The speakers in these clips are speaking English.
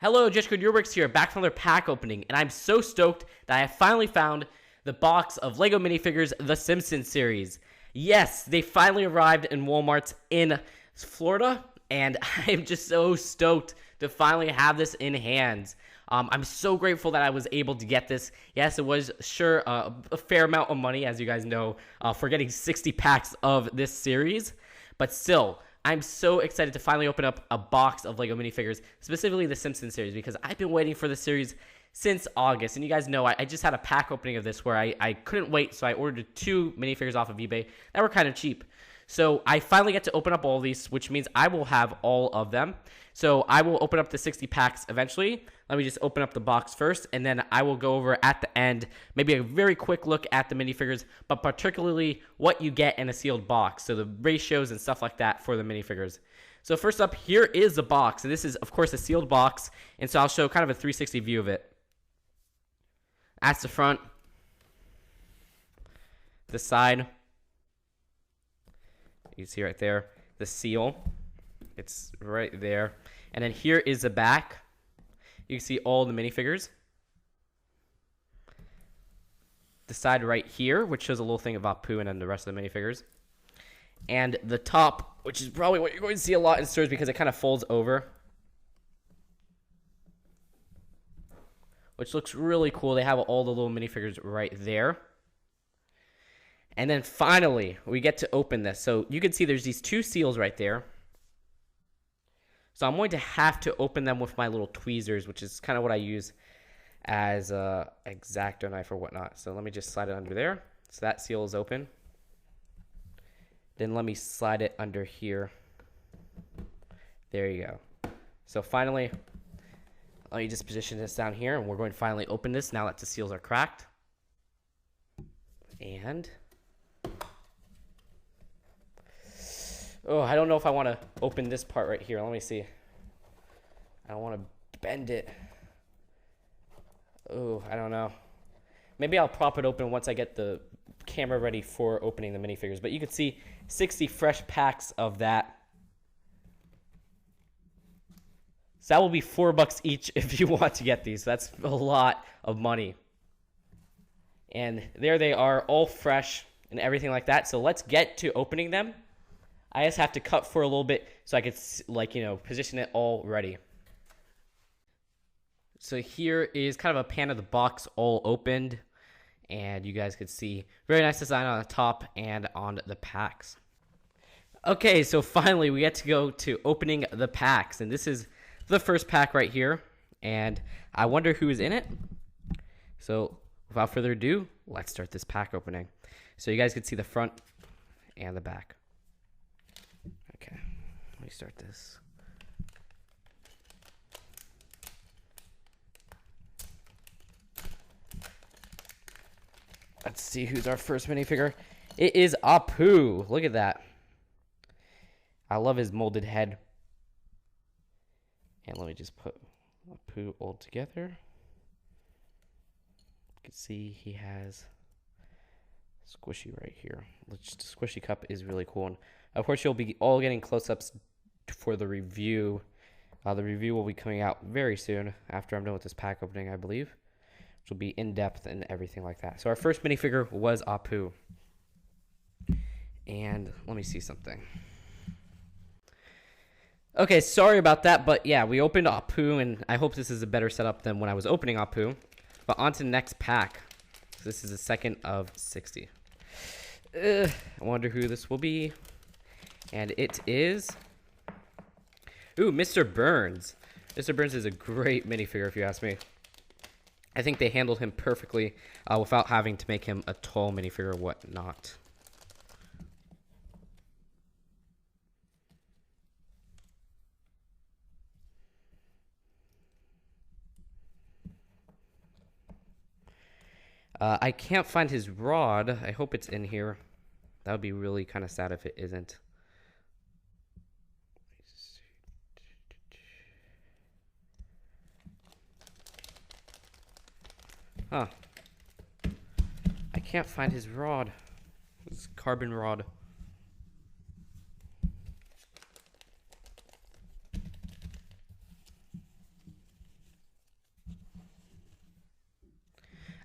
Hello, Just Good Your Works here, back from their pack opening, and I'm so stoked that I have finally found the box of LEGO Minifigures The Simpsons Series. Yes, they finally arrived in Walmart's in Florida, and I'm just so stoked to finally have this in hands. I'm so grateful that I was able to get this. Yes, it was sure a fair amount of money, as you guys know, for getting 60 packs of this series, but still, I'm so excited to finally open up a box of LEGO minifigures, specifically the Simpsons series, because I've been waiting for this series since August. And you guys know I just had a pack opening of this where I couldn't wait, so I ordered 2 minifigures off of eBay that were kind of cheap. So I finally get to open up all of these, which means I will have all of them. So I will open up the 60 packs eventually. Let me just open up the box first, and then I will go over at the end, maybe a very quick look at the minifigures, but particularly what you get in a sealed box. So the ratios and stuff like that for the minifigures. So first up, here is the box. And this is, of course, a sealed box. And so I'll show kind of a 360 view of it. That's the front. The side. You see right there, the seal. It's right there. And then here is the back. You can see all the minifigures. The side right here, which shows a little thing about Pooh and then the rest of the minifigures. And the top, which is probably what you're going to see a lot in stores because it kind of folds over. Which looks really cool. They have all the little minifigures right there. And then finally, we get to open this. So you can see there's these 2 seals right there. So I'm going to have to open them with my little tweezers, which is kind of what I use as a X-Acto knife or whatnot. So let me just slide it under there. So that seal is open. Then let me slide it under here. There you go. So finally, let me just position this down here, and we're going to finally open this now that the seals are cracked. And oh, I don't know if I want to open this part right here. Let me see. I don't want to bend it. Oh, I don't know. Maybe I'll prop it open once I get the camera ready for opening the minifigures. But you can see 60 fresh packs of that. So that will be $4 each if you want to get these. That's a lot of money. And there they are, all fresh and everything like that. So let's get to opening them. I just have to cut for a little bit so I could, position it all ready. So here is kind of a pan of the box all opened. And you guys could see very nice design on the top and on the packs. Okay, so finally we get to go to opening the packs. And this is the first pack right here. And I wonder who is in it. So without further ado, let's start this pack opening. So you guys can see the front and the back. Okay, let me start this. Let's see who's our first minifigure. It is Apu. Look at that. I love his molded head. And let me just put Apu all together. You can see he has squishy right here. The squishy cup is really cool. And of course, you'll be all getting close-ups for the review. The review will be coming out very soon after I'm done with this pack opening, I believe. Which will be in-depth and everything like that. So our first minifigure was Apu. And let me see something. Okay, sorry about that, but yeah, we opened Apu, and I hope this is a better setup than when I was opening Apu. But on to the next pack. So this is the second of 60. I wonder who this will be. And it is... Ooh, Mr. Burns. Mr. Burns is a great minifigure, if you ask me. I think they handled him perfectly without having to make him a tall minifigure or whatnot. I can't find his rod. I hope it's in here. That would be really kind of sad if it isn't. Huh. I can't find his rod. His carbon rod.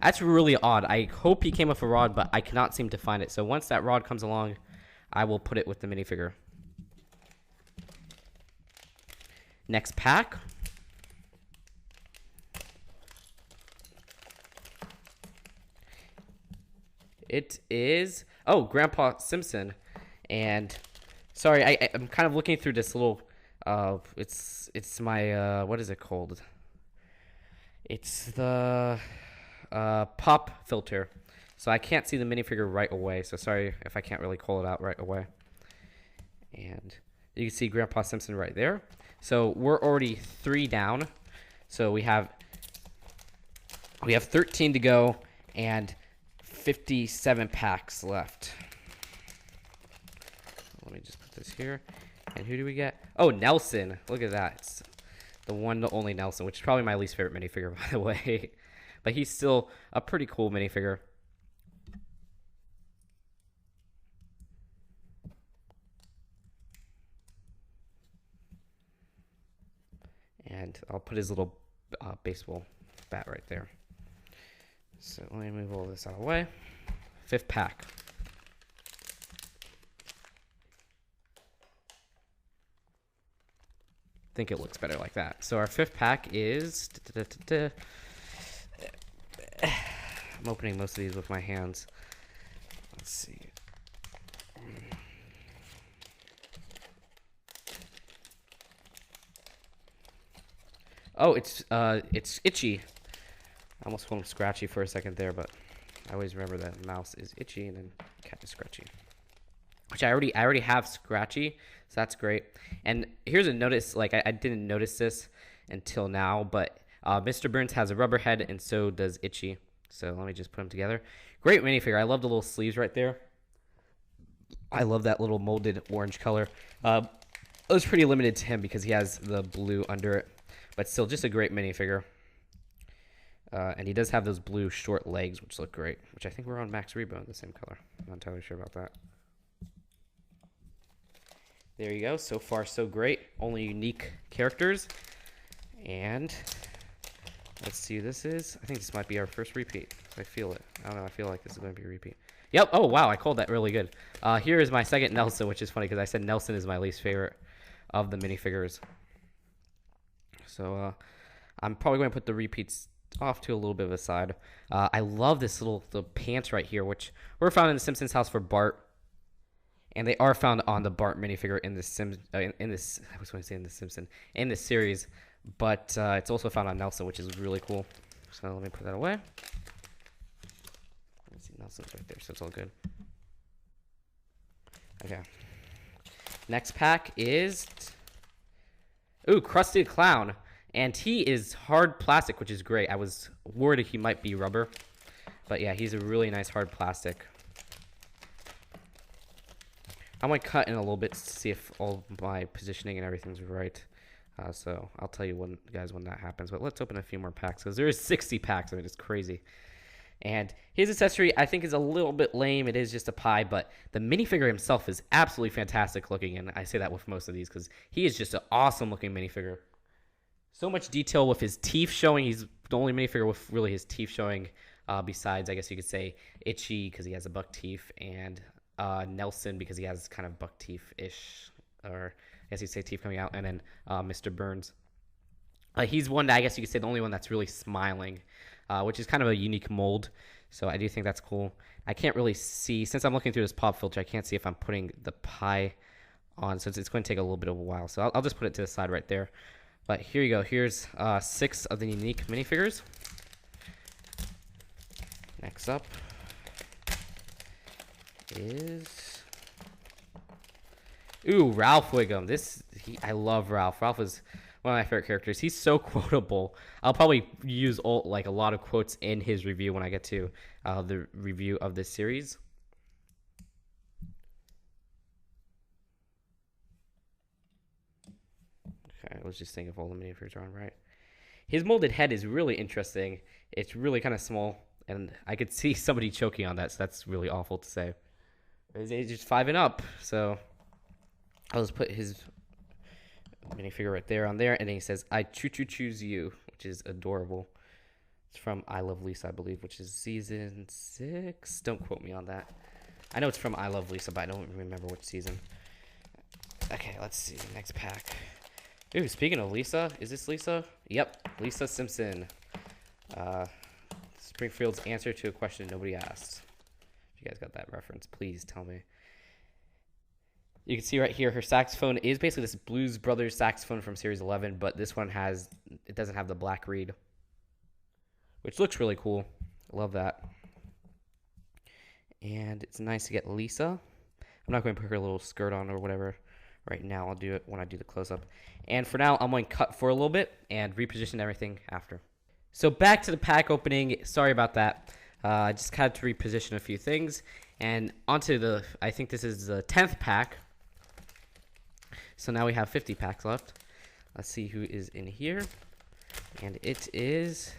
That's really odd. I hope he came with a rod, but I cannot seem to find it. So once that rod comes along, I will put it with the minifigure. Next pack. It is, oh, Grandpa Simpson. And sorry, I'm kind of looking through this little, it's my, what is it called? It's the pop filter. So I can't see the minifigure right away. So sorry if I can't really call it out right away. And you can see Grandpa Simpson right there. So we're already 3 down. So we have 13 to go and 57 packs left. Let me just put this here. And who do we get? Oh, Nelson. Look at that. It's the one and only Nelson, which is probably my least favorite minifigure, by the way. But he's still a pretty cool minifigure. And I'll put his little baseball bat right there. So let me move all this out of the way. 5th pack. I think it looks better like that. So our 5th pack is... I'm opening most of these with my hands. Let's see. Oh, it's Itchy. I almost called him Scratchy for a second there, but I always remember that mouse is Itchy and then cat is Scratchy. Which I already have Scratchy, so that's great. And here's a notice, like I didn't notice this until now, but Mr. Burns has a rubber head and so does Itchy. So let me just put them together. Great minifigure. I love the little sleeves right there. I love that little molded orange color. It was pretty limited to him because he has the blue under it. But still, just a great minifigure. And he does have those blue short legs, which look great. Which I think were on Max Rebo in the same color. I'm not entirely sure about that. There you go. So far, so great. Only unique characters. And let's see who this is. I think this might be our first repeat. I feel it. I don't know. I feel like this is going to be a repeat. Yep. Oh, wow. I called that really good. Here is my second Nelson, which is funny because I said Nelson is my least favorite of the minifigures. So I'm probably going to put the repeats off to a little bit of a side. I love this the pants right here, which were found in the Simpsons house for Bart, and they are found on the Bart minifigure in this in this series, but it's also found on Nelson, which is really cool. So let me put that away. Let's see, Nelson's right there, so it's all good. Okay. Next pack is Krusty the Clown. And he is hard plastic, which is great. I was worried he might be rubber. But yeah, he's a really nice hard plastic. I might cut in a little bit to see if all my positioning and everything's right. So I'll tell you guys when that happens. But let's open a few more packs because there is 60 packs. I mean, it's crazy. And his accessory, I think, is a little bit lame. It is just a pie, but the minifigure himself is absolutely fantastic looking. And I say that with most of these because he is just an awesome looking minifigure. So much detail with his teeth showing. He's the only minifigure with really his teeth showing. Besides, I guess you could say Itchy because he has a buck teeth, and Nelson because he has kind of buck teeth-ish, or I guess you'd say teeth coming out, and then Mr. Burns. He's one that I guess you could say the only one that's really smiling, which is kind of a unique mold. So I do think that's cool. I can't really see, since I'm looking through this pop filter, I can't see if I'm putting the pie on, so it's going to take a little bit of a while. So I'll just put it to the side right there. But here you go. Here's 6 of the unique minifigures. Next up is Ralph Wiggum. I love Ralph. Ralph is one of my favorite characters. He's so quotable. I'll probably use a lot of quotes in his review when I get to the review of this series. Okay, let's just think if all the minifigures are on right. His molded head is really interesting. It's really kind of small, and I could see somebody choking on that, so that's really awful to say. His age is 5 and up, so I'll just put his minifigure right there on there, and then he says, "I choose you," which is adorable. It's from I Love Lisa, I believe, which is season 6. Don't quote me on that. I know it's from I Love Lisa, but I don't remember which season. Okay, let's see. Next pack. Ooh, speaking of Lisa, is this Lisa? Yep, Lisa Simpson. Springfield's answer to a question nobody asked. If you guys got that reference, please tell me. You can see right here, her saxophone is basically this Blues Brothers saxophone from Series 11, but this one it doesn't have the black reed, which looks really cool. I love that. And it's nice to get Lisa. I'm not going to put her little skirt on or whatever right now. I'll do it when I do the close-up. And for now, I'm going to cut for a little bit and reposition everything after. So back to the pack opening. Sorry about that. I just had to reposition a few things. And onto I think this is the 10th pack. So now we have 50 packs left. Let's see who is in here. And it is...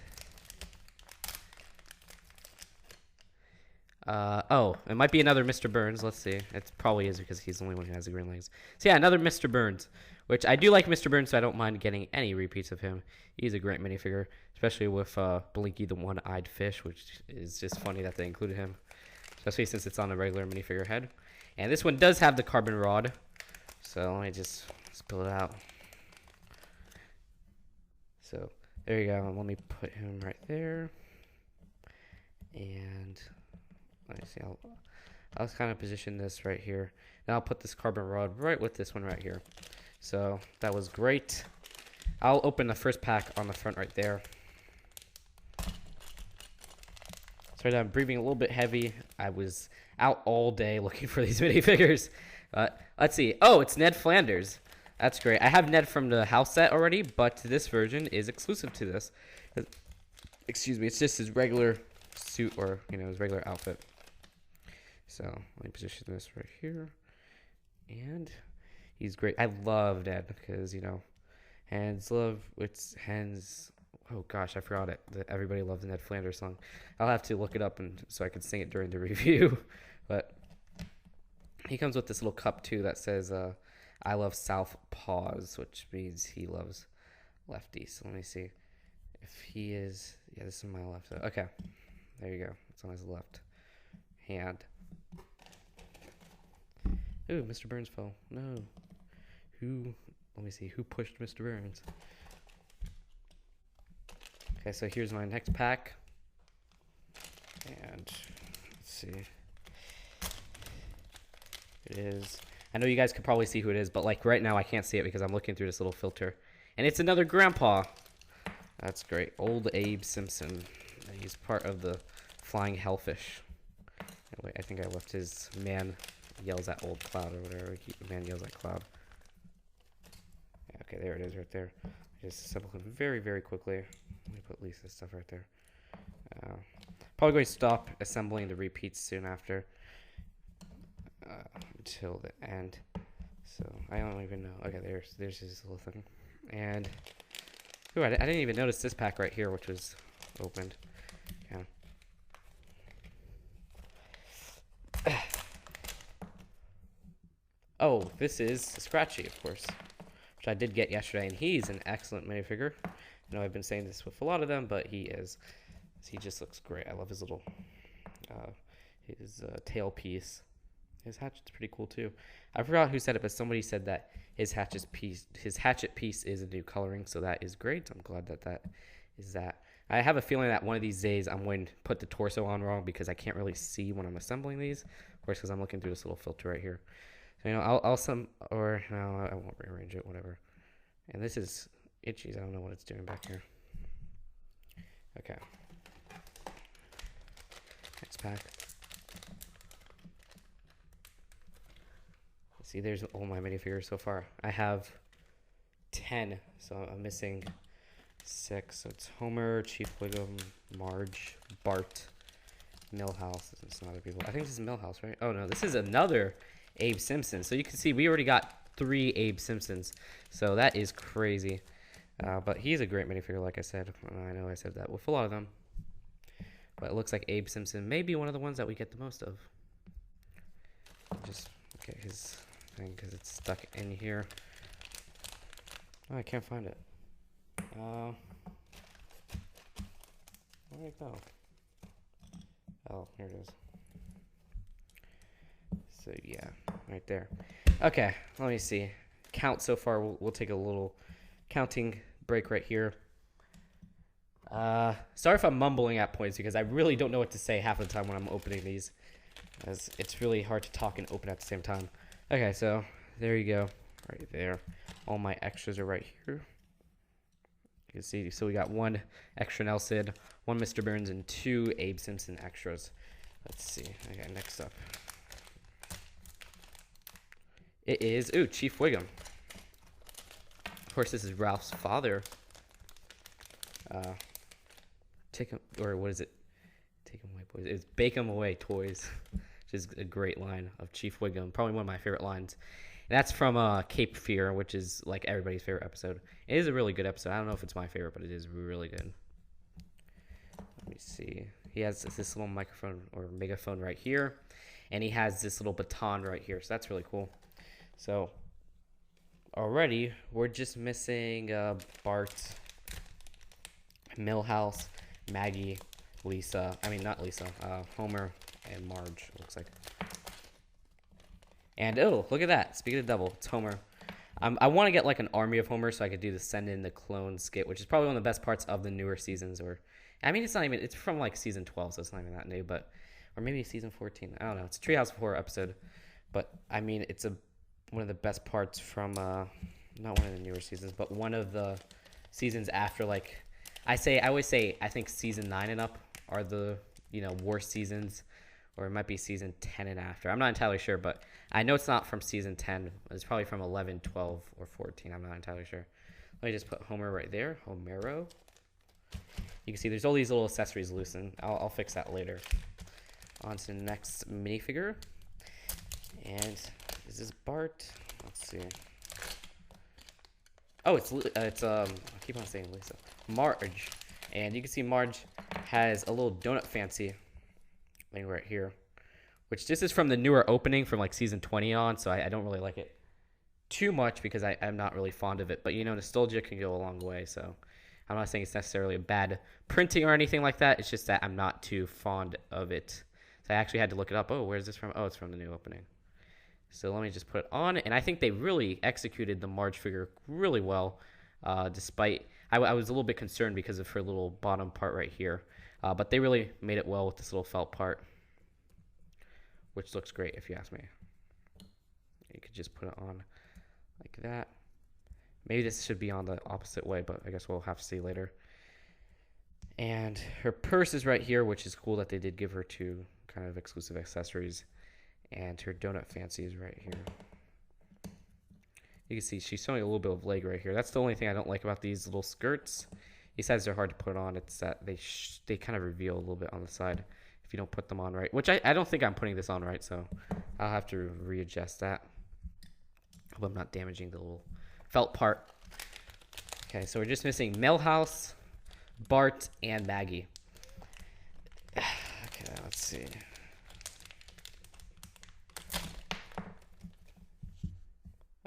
it might be another Mr. Burns. Let's see. It probably is because he's the only one who has the green legs. So yeah, another Mr. Burns, which I do like Mr. Burns, so I don't mind getting any repeats of him. He's a great minifigure, especially with Blinky the One-Eyed Fish, which is just funny that they included him, especially since it's on a regular minifigure head. And this one does have the carbon rod, so let me just spill it out. So there you go. Let me put him right there. And let me see. I'll kind of position this right here. Now I'll put this carbon rod right with this one right here. So that was great. I'll open the first pack on the front right there. Sorry that I'm breathing a little bit heavy. I was out all day looking for these minifigures. Let's see. Oh, it's Ned Flanders. That's great. I have Ned from the house set already, but this version is exclusive to this. Excuse me. It's just his regular suit, or his regular outfit. So let me position this right here, and he's great. I love Ned because hens love hens. Oh gosh, I forgot it. Everybody loves the Ned Flanders song. I'll have to look it up so I can sing it during the review. But he comes with this little cup too that says I love South Paws, which means he loves lefties. So let me see if he is. Yeah, this is my left. Okay. There you go. It's on his left hand. Ooh, Mr. Burns fell. No. Let me see. Who pushed Mr. Burns? Okay, so here's my next pack. And let's see. It is... I know you guys could probably see who it is, but like right now I can't see it because I'm looking through this little filter. And it's another grandpa. That's great. Old Abe Simpson. He's part of the Flying Hellfish. Wait, I think I left his man yells at old Cloud or whatever. Man yells at Cloud. Yeah, okay, there it is right there. Just assemble him very, very quickly. Let me put Lisa's stuff right there. Probably going to stop assembling the repeats soon after. Until the end. So, I don't even know. Okay, there's his little thing. And, ooh, I didn't even notice this pack right here, which was opened. Yeah. Oh, this is Scratchy, of course, which I did get yesterday, and he's an excellent minifigure. I know I've been saying this with a lot of them, but he just looks great. I love his little, his tail piece. His hatchet's pretty cool too. I forgot who said it, but somebody said that his hatchet piece is a new coloring, so that is great. I'm glad that is that. I have a feeling that one of these days I'm going to put the torso on wrong because I can't really see when I'm assembling these. Of course, because I'm looking through this little filter right here. So, no, I won't rearrange it, whatever. And this is itchy. I don't know what it's doing back here. Okay. Next pack. See, there's all my minifigures so far. I have 10, so I'm missing 6. So it's Homer, Chief Wiggum, Marge, Bart, Milhouse. This is some other people. I think this is Milhouse, right? Oh, no, this is another Abe Simpson. So you can see we already got 3 Abe Simpsons. So that is crazy. But he's a great minifigure, like I said. I know I said that with a lot of them. But it looks like Abe Simpson may be one of the ones that we get the most of. Just get his thing because it's stuck in here. Oh, I can't find it. I go? Oh, here it is. So yeah, right there. Okay, let me see. Count so far. We'll take a little counting break right here. Sorry if I'm mumbling at points because I really don't know what to say half the time when I'm opening these, as it's really hard to talk and open at the same time. Okay, so there you go, right there. All my extras are right here. You can see, so we got one extra Nelson, one Mr. Burns, and two Abe Simpson extras. Let's see. Okay, next up. It is, Chief Wiggum. Of course, this is Ralph's father. Take him, or what is it? Take him away, boys. It's Bake 'em away, toys. Which is a great line of Chief Wiggum. Probably one of my favorite lines. And that's from Cape Fear, which is like everybody's favorite episode. It is a really good episode. I don't know if it's my favorite, but it is really good. Let me see. He has this little microphone or megaphone right here. And he has this little baton right here. So that's really cool. So already, we're just missing Bart, Milhouse, Maggie, Lisa. I mean, not Lisa. Homer and Marge, it looks like. And, look at that. Speaking of double, it's Homer. I want to get, like, an army of Homer so I could do the Send in the Clone skit, which is probably one of the best parts of the newer seasons. I mean, it's not even, it's from, like, season 12, so it's not even that new, or maybe season 14. I don't know. It's a Treehouse of Horror episode. But, I mean, it's one of the best parts from, not one of the newer seasons, but one of the seasons after, like, I always say, I think season 9 and up are the, worst seasons. Or it might be season 10 and after. I'm not entirely sure, but I know it's not from season 10. It's probably from 11, 12, or 14. I'm not entirely sure. Let me just put Homer right there. Homero. You can see there's all these little accessories loose, and I'll fix that later. On to the next minifigure. And is this Bart? Let's see. Oh, I keep on saying Lisa. Marge. And you can see Marge has a little donut fancy thing right here, which this is from the newer opening from like season 20 on, so I don't really like it too much because I'm not really fond of it, but nostalgia can go a long way, so I'm not saying it's necessarily a bad printing or anything like that. It's just that I'm not too fond of it, so I actually had to look it up. Where's this from? It's from the new opening. So let me just put it on, and I think they really executed the Marge figure really well, despite I was a little bit concerned because of her little bottom part right here. But they really made it well with this little felt part, which looks great if you ask me. You could just put it on like that. Maybe this should be on the opposite way, but I guess we'll have to see later. And her purse is right here, which is cool that they did give her two kind of exclusive accessories. And her donut fancy is right here. You can see she's showing a little bit of leg right here. That's the only thing I don't like about these little skirts. Besides they're hard to put on, it's that they kind of reveal a little bit on the side if you don't put them on right. Which I don't think I'm putting this on right, so I'll have to readjust that. Hope I'm not damaging the little felt part. Okay, so we're just missing Milhouse, Bart, and Maggie. Okay, let's see.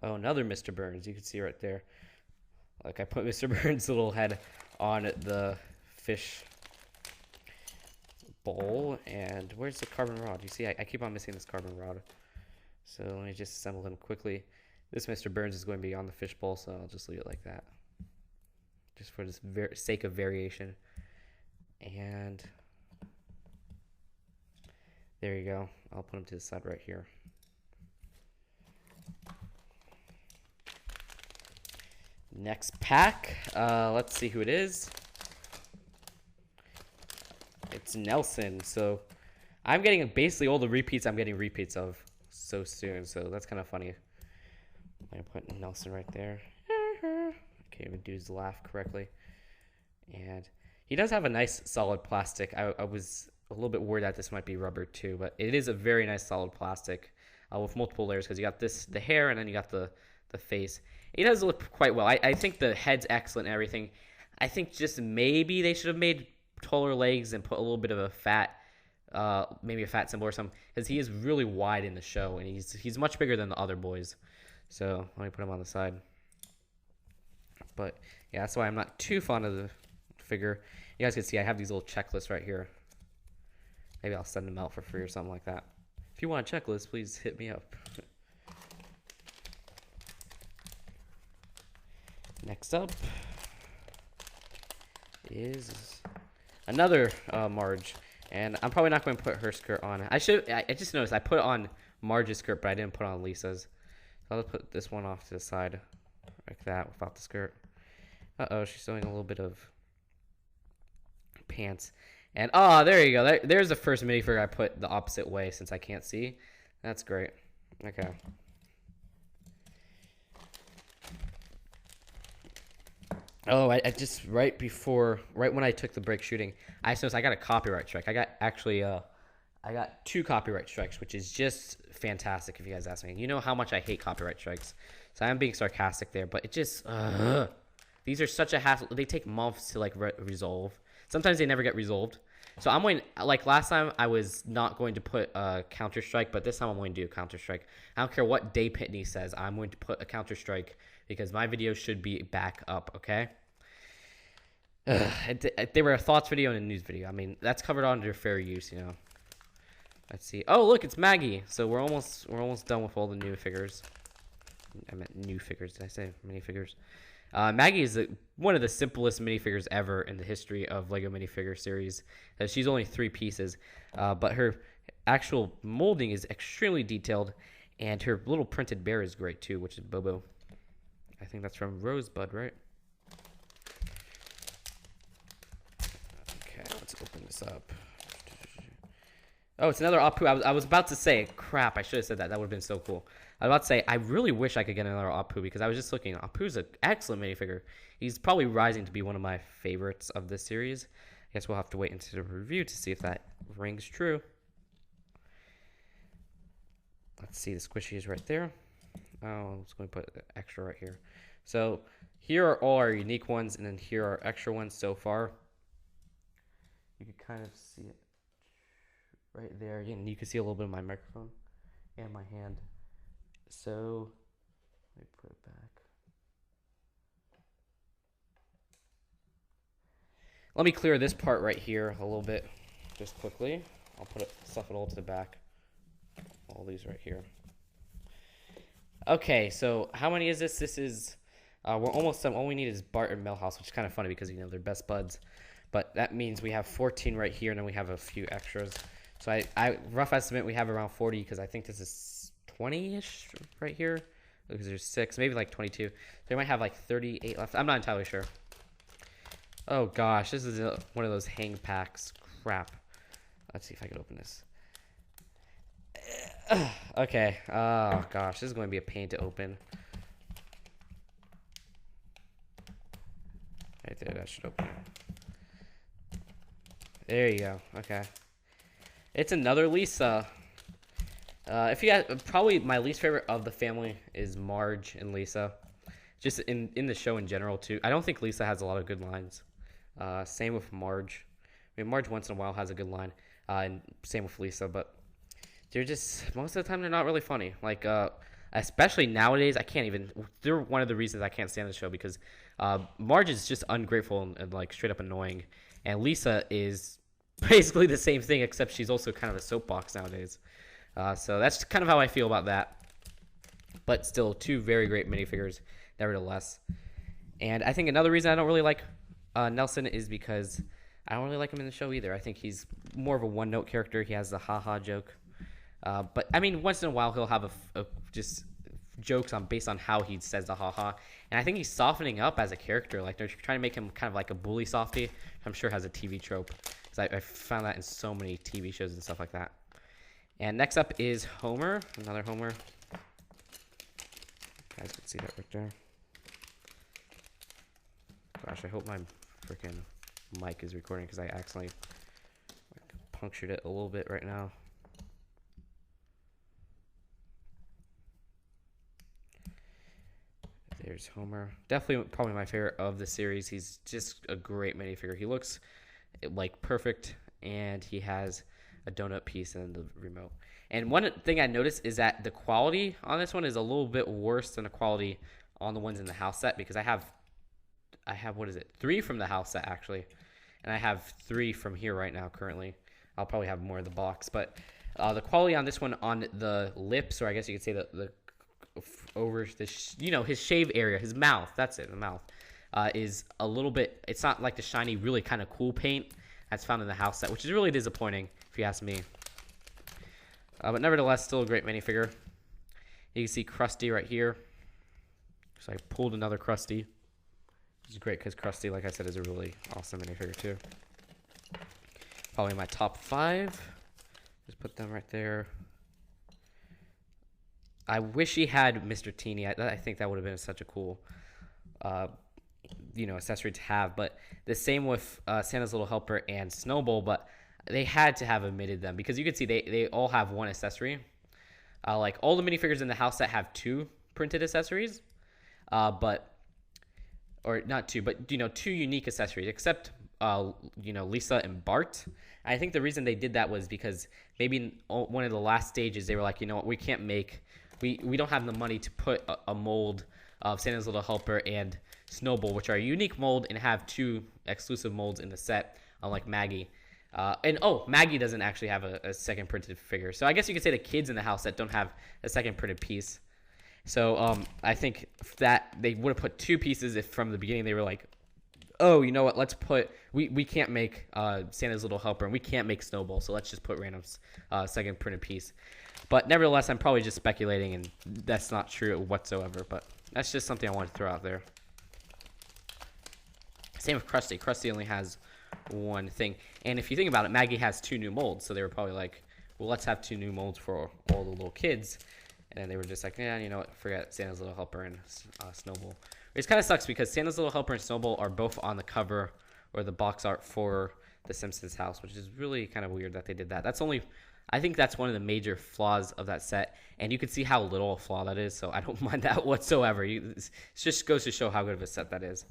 Oh, another Mr. Burns. You can see right there. Like I put Mr. Burns' little head on the fish bowl. And where's the carbon rod? You see, I keep on missing this carbon rod. So let me just assemble them quickly. This Mr. Burns is going to be on the fish bowl, so I'll just leave it like that. Just for the sake of variation. And there you go. I'll put them to the side right here. Next pack. Let's see who it is. It's Nelson. So I'm getting basically all the repeats I'm getting repeats of so soon. So that's kind of funny. I'm going to put Nelson right there. I can't even do his laugh correctly. And he does have a nice solid plastic. I was a little bit worried that this might be rubber too, but it is a very nice solid plastic with multiple layers because you got the hair and then you got the face. It does look quite well. I think the head's excellent and everything. I think just maybe they should have made taller legs and put a little bit of a fat, maybe a fat symbol or something, because he is really wide in the show and he's much bigger than the other boys. So let me put him on the side. But yeah, that's why I'm not too fond of the figure. You guys can see I have these little checklists right here. Maybe I'll send them out for free or something like that. If you want a checklist, please hit me up. Next up is another Marge, and I'm probably not going to put her skirt on. I just noticed I put it on Marge's skirt, but I didn't put it on Lisa's. So I'll put this one off to the side like that without the skirt. Uh-oh, she's showing a little bit of pants. And there you go. There's the first minifigure I put the opposite way since I can't see. That's great. Okay. Oh, I just right when I took the break shooting, I noticed I got a copyright strike. I got 2 copyright strikes, which is just fantastic if you guys ask me. You know how much I hate copyright strikes. So I'm being sarcastic there, but it just these are such a hassle. They take months to like resolve. Sometimes they never get resolved. So I'm going, like last time I was not going to put a counter strike, but this time I'm going to do a counter strike. I don't care what Dave Pitney says. I'm going to put a counter strike because my video should be back up, okay? They were a thoughts video and a news video. I mean, that's covered under fair use, you know. Let's see. Oh, look, it's Maggie. So we're almost done with all the new figures. I meant new figures. Did I say minifigures? Maggie is one of the simplest minifigures ever in the history of LEGO Minifigures Series. She's only 3 pieces, but her actual molding is extremely detailed, and her little printed bear is great too, which is Bobo. I think that's from Rosebud, right? Okay, let's open this up. Oh, it's another Apu. I was about to say, crap, I should have said that. That would have been so cool. I was about to say, I really wish I could get another Apu because I was just looking. Apu's an excellent minifigure. He's probably rising to be one of my favorites of this series. I guess we'll have to wait into the review to see if that rings true. Let's see, the squishy is right there. Oh, I'm just going to put extra right here. So here are all our unique ones, and then here are extra ones so far. You can kind of see it right there. And you can see a little bit of my microphone and my hand. So let me put it back. Let me clear this part right here a little bit, just quickly. I'll stuff it all to the back. All these right here. Okay, so how many is this? This is we're almost done. All we need is Bart and Milhouse, which is kind of funny because they're best buds. But that means we have 14 right here, and then we have a few extras. So I rough estimate we have around 40 because I think this is 20-ish right here. Because there's 6, maybe like 22. So we might have like 38 left. I'm not entirely sure. Oh gosh, this is one of those hang packs. Crap. Let's see if I can open this. Okay. Oh gosh, this is going to be a pain to open. Right there, that should open it. There you go. Okay. It's another Lisa. If you guys, probably my least favorite of the family is Marge and Lisa. Just in the show in general too. I don't think Lisa has a lot of good lines. Same with Marge. I mean, Marge once in a while has a good line. And same with Lisa, but they're just, most of the time, they're not really funny. Like, especially nowadays, I can't even, they're one of the reasons I can't stand the show because Marge is just ungrateful and like straight up annoying. And Lisa is basically the same thing, except she's also kind of a soapbox nowadays. So that's kind of how I feel about that. But still, 2 very great minifigures, nevertheless. And I think another reason I don't really like Nelson is because I don't really like him in the show either. I think he's more of a one-note character. He has the ha-ha joke. But, I mean, once in a while, he'll have just jokes based on how he says the ha-ha. And I think he's softening up as a character. Like, they're trying to make him kind of like a bully softy. I'm sure has a TV trope. Because I found that in so many TV shows and stuff like that. And next up is Homer. Another Homer. You guys can see that right there. Gosh, I hope my freaking mic is recording because I accidentally punctured it a little bit right now. There's Homer. Definitely probably my favorite of the series. He's just a great minifigure. He looks like perfect, and he has a donut piece and the remote. And one thing I noticed is that the quality on this one is a little bit worse than the quality on the ones in the house set because I have what is it? 3 from the house set actually. and I have 3 from here right now currently. I'll probably have more in the box, but the quality on this one, on the lips, or I guess you could say the over the his shave area, his mouth, that's it, the mouth, is a little bit, it's not like the shiny, really kind of cool paint that's found in the house set, which is really disappointing if you ask me. But nevertheless, still a great minifigure. You can see Krusty right here. So I pulled another Krusty. Which is great because Krusty, like I said, is a really awesome minifigure too. Probably my top 5. Just put them right there. I wish he had Mr. Teeny. I think that would have been such a cool, accessory to have. But the same with Santa's Little Helper and Snowball. But they had to have omitted them because you can see they all have one accessory. Like all the minifigures in the house set have 2 printed accessories, or not 2, but 2 unique accessories, except Lisa and Bart. I think the reason they did that was because maybe in one of the last stages they were like, you know what, we can't make, we don't have the money to put a mold of Santa's Little Helper and Snowball, which are a unique mold, and have 2 exclusive molds in the set, unlike Maggie. Maggie doesn't actually have a second printed figure. So I guess you could say the kids in the house that don't have a second printed piece. So I think that they would have put 2 pieces if from the beginning they were like, oh, you know what, let's put, we can't make Santa's Little Helper and we can't make Snowball, so let's just put random second printed piece. But nevertheless, I'm probably just speculating, and that's not true whatsoever. But that's just something I wanted to throw out there. Same with Krusty. Krusty only has 1 thing. And if you think about it, Maggie has 2 new molds. So they were probably like, well, let's have 2 new molds for all the little kids. And then they were just like, yeah, you know what, forget Santa's Little Helper and Snowball. Which kind of sucks because Santa's Little Helper and Snowball are both on the cover or the box art for the Simpsons house, which is really kind of weird that they did that. I think that's one of the major flaws of that set. And you can see how little a flaw that is, so I don't mind that whatsoever. It just goes to show how good of a set that is.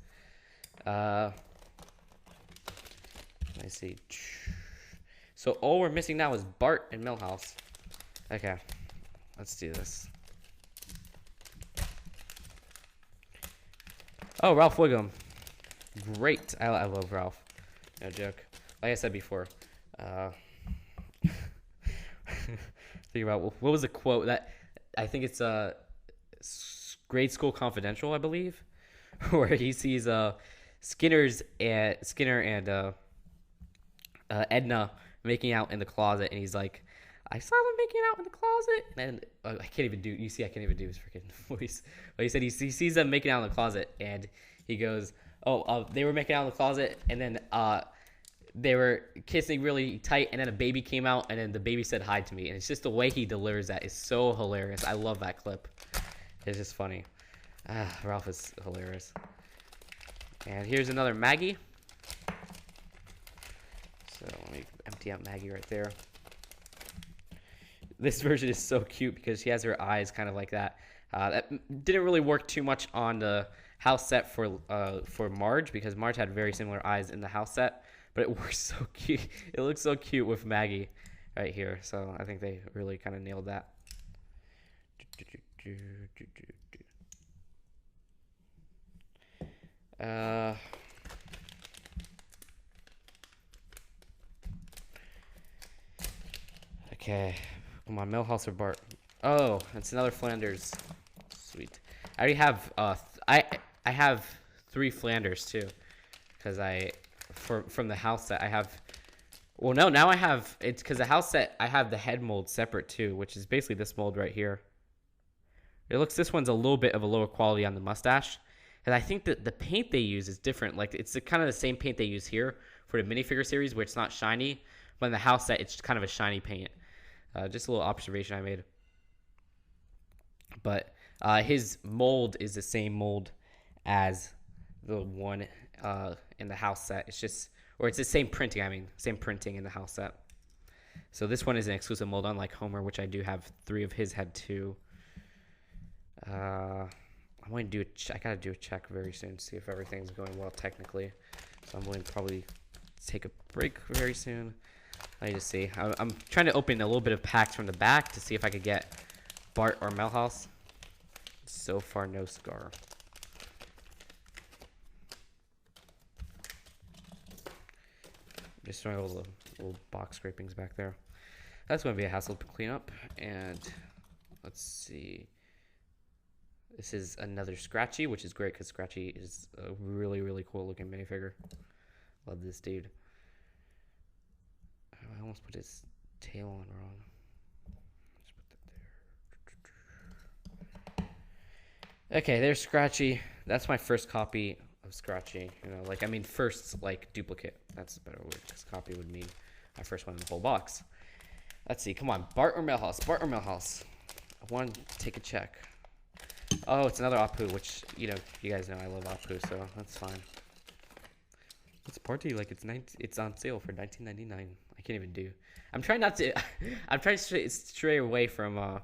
Let me see. So all we're missing now is Bart and Milhouse. Okay, let's do this. Oh, Ralph Wiggum. Great. I love Ralph. No joke. Like I said before. Think about what was the quote that I think it's Grade School Confidential, I believe, where he sees Skinner and Edna making out in the closet, and he's like, I saw them making out in the closet, and I can't even do his freaking voice, but he said he sees them making out in the closet, and he goes, they were making out in the closet, and then they were kissing really tight, and then a baby came out, and then the baby said hi to me, and it's just the way he delivers that is so hilarious. I love that clip. It's just funny. Ralph is hilarious. And here's another Maggie. So let me empty out Maggie right there. This version is so cute because she has her eyes kind of like that. That didn't really work too much on the house set for Marge, because Marge had very similar eyes in the house set, but it works so cute. It looks so cute with Maggie right here. So I think they really kind of nailed that. Okay, come on, Milhouse or Bart? Oh, it's another Flanders. Sweet. I already have I have 3 Flanders too, because from the house set I have. Well, no, now I have, it's because the house set I have the head mold separate too, which is basically this mold right here. This one's a little bit of a lower quality on the mustache. And I think that the paint they use is different. Like, it's kind of the same paint they use here for the minifigure series, where it's not shiny. But in the house set, it's kind of a shiny paint. Just a little observation I made. But his mold is the same mold as the one in the house set. It's just, or it's the same printing, same printing in the house set. So this one is an exclusive mold, unlike Homer, which I do have 3 of his head too. I'm going to I gotta do a check very soon, see if everything's going well technically. So I'm going to probably take a break very soon. Let me just see. I'm trying to open a little bit of packs from the back to see if I could get Bart or Milhouse. So far, no scar. destroy all the little box scrapings back there. That's going to be a hassle to clean up. And let's see. This is another Scratchy, which is great because Scratchy is a really, really cool looking minifigure. Love this dude. I almost put his tail on wrong. Let's put that there. Okay, there's Scratchy. That's my first copy of Scratchy. You know, like, I mean, first, like, duplicate. That's a better word, because copy would mean my first one in the whole box. Let's see. Come on. Bart or Milhouse? Bart or Milhouse? I want to take a check. Oh, it's another Apu, which, you know, you guys know I love Apu, so that's fine. It's party like it's on sale for $19.99. I can't even do. I'm trying not to. I'm trying to stray away from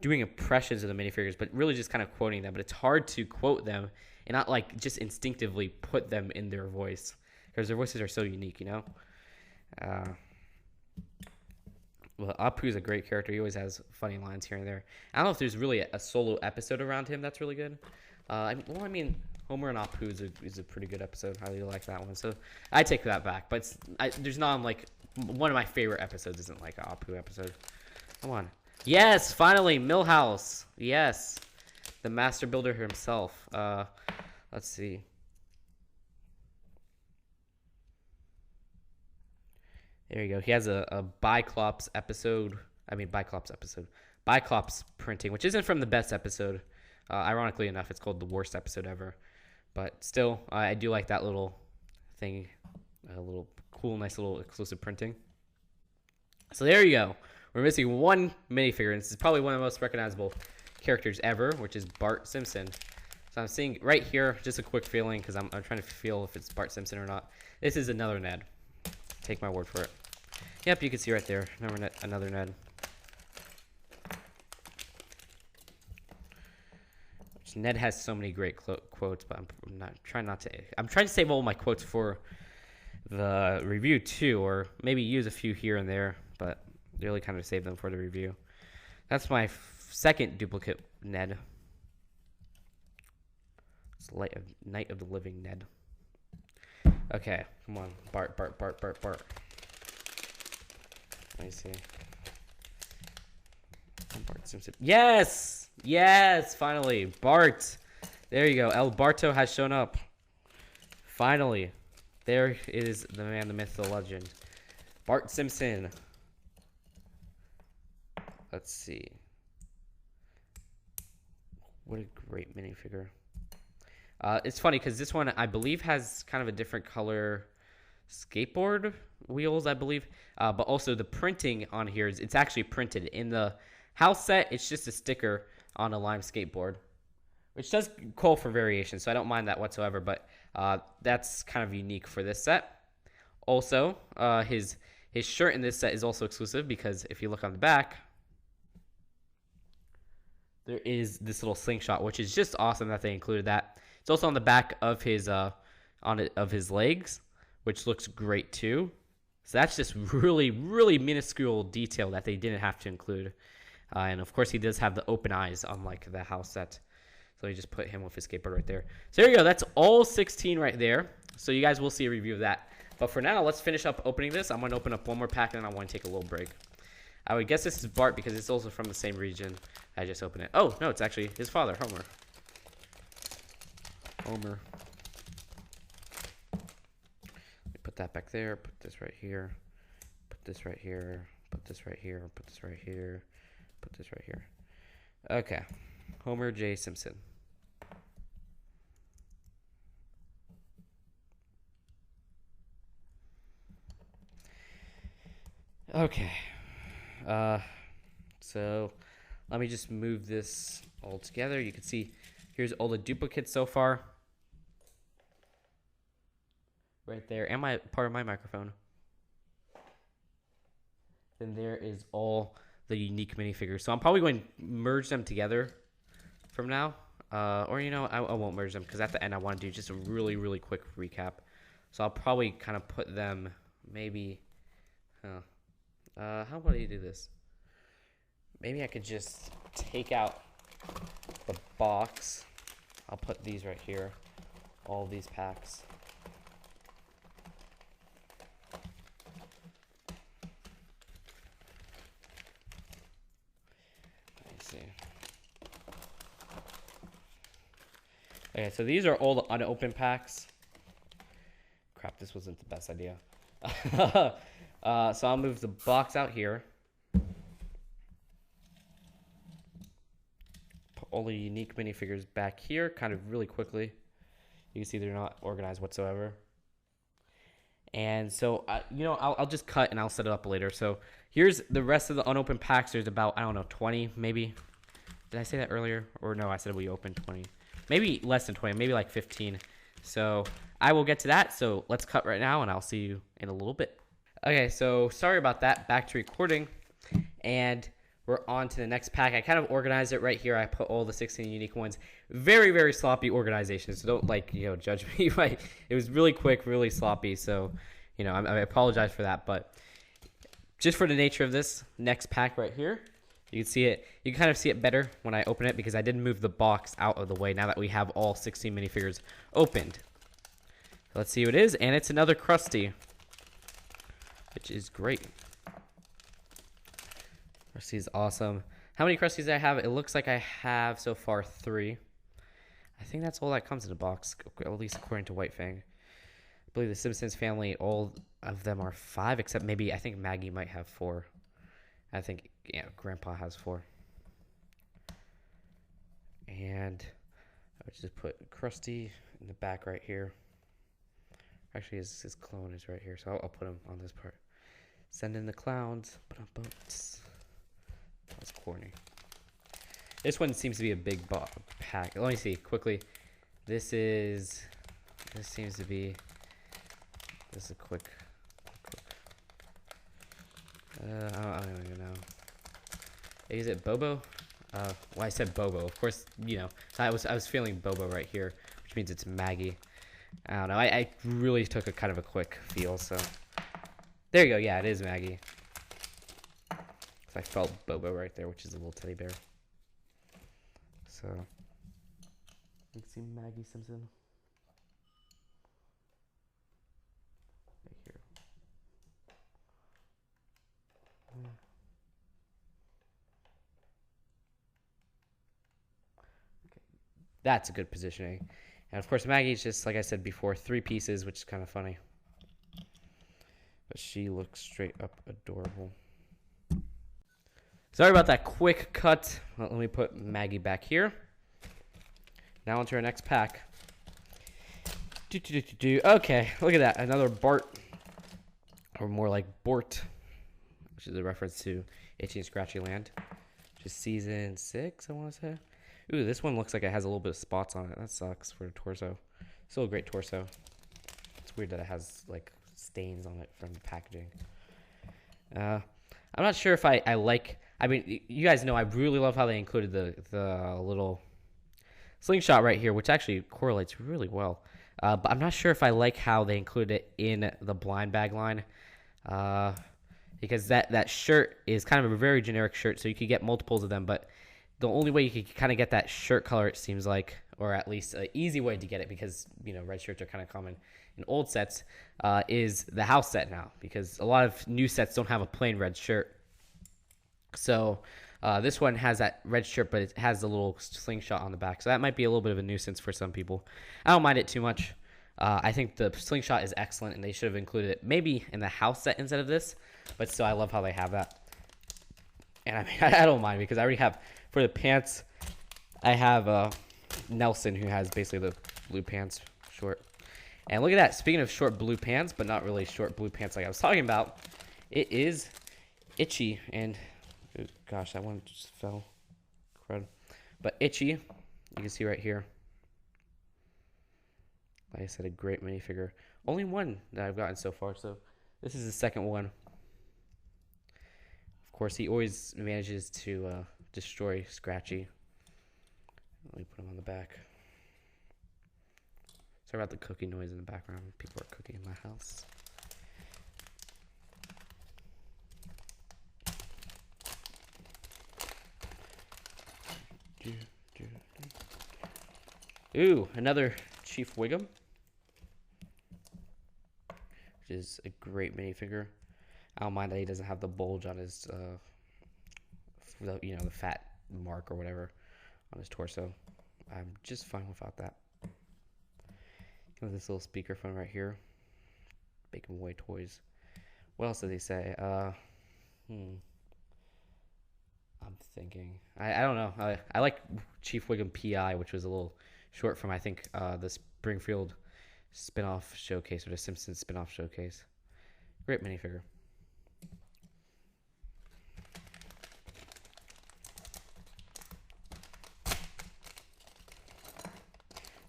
doing impressions of the minifigures, but really just kind of quoting them. But it's hard to quote them and not like just instinctively put them in their voice because their voices are so unique, you know. Well, Apu's a great character. He always has funny lines here and there. I don't know if there's really a solo episode around him that's really good. Well, I mean, Homer and Apu is a pretty good episode. I really like that one. So I take that back. But there's not like one of my favorite episodes isn't like an Apu episode. Come on. Yes, finally, Milhouse. Yes, the master builder himself. Let's see. There you go. He has a Biclops episode. Biclops printing, which isn't from the best episode. Ironically enough, it's called the worst episode ever. But still, I do like that little thing. A little cool, nice little exclusive printing. So there you go. We're missing one minifigure, and this is probably one of the most recognizable characters ever, which is Bart Simpson. So I'm seeing right here, just a quick feeling, because I'm trying to feel if it's Bart Simpson or not. This is another Ned. Take my word for it. Yep, you can see right there. Another Ned. Ned has so many great quotes, but I'm trying to save all my quotes for the review too, or maybe use a few here and there, but really kind of save them for the review. That's my second duplicate Ned. It's Night of the Living Ned. Okay, come on. Bart. Let me see. Bart Simpson. Yes! Yes! Finally. Bart. There you go. El Barto has shown up. Finally. There is the man, the myth, the legend. Bart Simpson. Let's see. What a great minifigure. It's funny because this one, I believe, has kind of a different color skateboard wheels, I believe. But also the printing on here, it's actually printed. In the house set, it's just a sticker on a lime skateboard, which does call for variation, so I don't mind that whatsoever. But that's kind of unique for this set. Also, his shirt in this set is also exclusive because if you look on the back, there is this little slingshot, which is just awesome that they included that. It's also on the back of his his legs, which looks great too. So that's just really, really minuscule detail that they didn't have to include. And of course, he does have the open eyes, unlike the house set. So you just put him with his skateboard right there. So there you go. That's all 16 right there. So you guys will see a review of that. But for now, let's finish up opening this. I'm going to open up one more pack, and then I want to take a little break. I would guess this is Bart because it's also from the same region. I just opened it. Oh, no, it's actually his father, Homer. Put that back there. Put this right here. Put this right here. Put this right here. Put this right here. Put this right here. Okay. Homer J. Simpson. Okay. So let me just move this all together. You can see here's all the duplicates so far. Right there. And part of my microphone. Then there is all the unique minifigures. So I'm probably going to merge them together from now. Or, you know, I won't merge them because at the end I want to do just a really, really quick recap. So I'll probably kind of put them maybe... how about I do this? Maybe I could just take out the box. I'll put these right here. All these packs. Okay, so these are all the unopened packs. Crap, this wasn't the best idea. So I'll move the box out here. Put all the unique minifigures back here, kind of really quickly. You can see they're not organized whatsoever. And so, I'll just cut and I'll set it up later. So here's the rest of the unopened packs. There's about, I don't know, 20 maybe. Did I say that earlier? Or no, I said we opened 20. Maybe less than 20, maybe like 15. So I will get to that. So let's cut right now and I'll see you in a little bit. Okay, so sorry about that. Back to recording. And we're on to the next pack. I kind of organized it right here. I put all the 16 unique ones. Very, very sloppy organization. So don't judge me. Right? It was really quick, really sloppy. So, I apologize for that. But just for the nature of this next pack right here, you can see it. You can kind of see it better when I open it because I didn't move the box out of the way now that we have all 16 minifigures opened. Let's see who it is. And it's another Krusty, which is great. Krusty's awesome. How many Krusties do I have? It looks like I have so far 3. I think that's all that comes in the box, at least according to White Fang. I believe the Simpsons family, all of them are 5, except maybe I think Maggie might have 4. I think, Grandpa has 4. And I would just put Krusty in the back right here. Actually, his clone is right here, so I'll put him on this part. Send in the clowns. That's corny. This one seems to be a big pack. Let me see quickly. This seems to be. This is a quick. I don't even know. Is it Bobo? Well, I said Bobo. Of course, I was feeling Bobo right here, which means it's Maggie. I don't know. I really took a kind of a quick feel, so there you go. Yeah, it is Maggie. I felt Bobo right there, which is a little teddy bear. So, you can see Maggie Simpson right here. Okay, that's a good positioning. And of course, Maggie's just like I said before, 3 pieces, which is kind of funny. But she looks straight up adorable. Sorry about that quick cut. Well, let me put Maggie back here. Now onto our next pack. Okay, look at that. Another Bart. Or more like Bort. Which is a reference to Itchy and Scratchy Land. Which is season 6, I want to say. Ooh, this one looks like it has a little bit of spots on it. That sucks for a torso. Still a great torso. It's weird that it has, like, stains on it from the packaging. I'm not sure if I like... I mean, you guys know I really love how they included the little slingshot right here, which actually correlates really well. But I'm not sure if I like how they included it in the blind bag line. Because that shirt is kind of a very generic shirt, so you could get multiples of them. But the only way you could kind of get that shirt color, it seems like, or at least an easy way to get it, because, red shirts are kind of common in old sets, is the house set now. Because a lot of new sets don't have a plain red shirt. So this one has that red shirt, but it has a little slingshot on the back. So that might be a little bit of a nuisance for some people. I don't mind it too much. I think the slingshot is excellent, and they should have included it maybe in the house set instead of this. But still, I love how they have that. And I mean, I don't mind because I already have, for the pants, I have Nelson, who has basically the blue pants short. And look at that. Speaking of short blue pants, but not really short blue pants like I was talking about, it is Itchy and... Gosh, that one just fell. Crud. But Itchy, you can see right here. Like I said, a great minifigure. Only one that I've gotten so far, so this is the second one. Of course, he always manages to destroy Scratchy. Let me put him on the back. Sorry about the cooking noise in the background. People are cooking in my house. Ooh, another Chief Wiggum, which is a great minifigure. I don't mind that he doesn't have the bulge on his, the fat mark or whatever on his torso. I'm just fine without that. With this little speakerphone right here. Bacon Boy toys. What else did they say? I'm thinking. I don't know. I like Chief Wiggum PI, which was a little short from, I think, the Springfield spin-off showcase, or the Simpsons spin-off showcase. Great minifigure.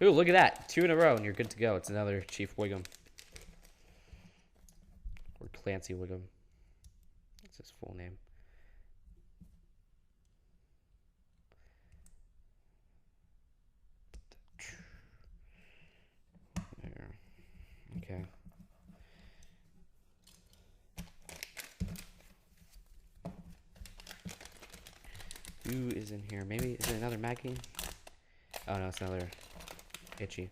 Ooh, look at that. 2 in a row, and you're good to go. It's another Chief Wiggum. Or Clancy Wiggum. That's his full name. There. Okay. Who is in here? Maybe, is it another Maggie? Oh no, it's another Itchy.